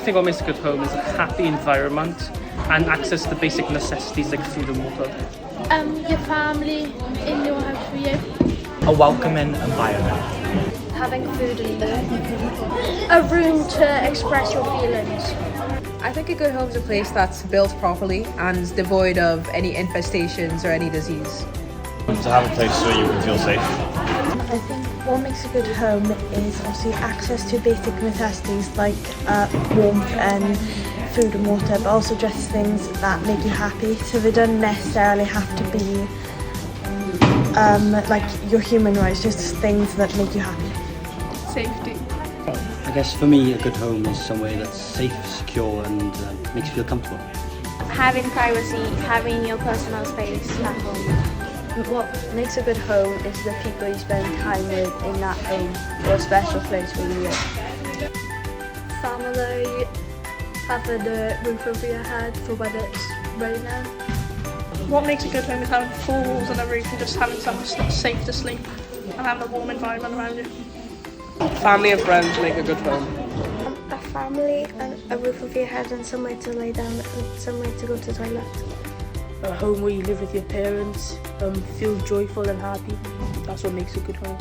think what makes a good home is a happy environment and access to basic necessities like food and water. Your family in your house for you. A welcoming environment. Having food and bed. A room to express your feelings. I think a good home is a place that's built properly and devoid of any infestations or any disease. To have a place where you can feel safe. I think what makes a good home is obviously access to basic necessities like warmth and food and water, but also just things that make you happy. So they don't necessarily have to be like your human rights, just things that make you happy. Safety. I guess for me, a good home is somewhere that's safe, secure, and makes you feel comfortable. Having privacy, having your personal space at home. What makes a good home is the people you spend time with in that home or a special place where you live. Family. Having a roof over your head for when it's raining. What makes a good home is having 4 walls and a roof and just having somewhere safe to sleep and having a warm environment around you. Family and friends make a good home. A family and a roof over your head and somewhere to lay down and somewhere to go to the toilet. A home where you live with your parents, feel joyful and happy. That's what makes a good home.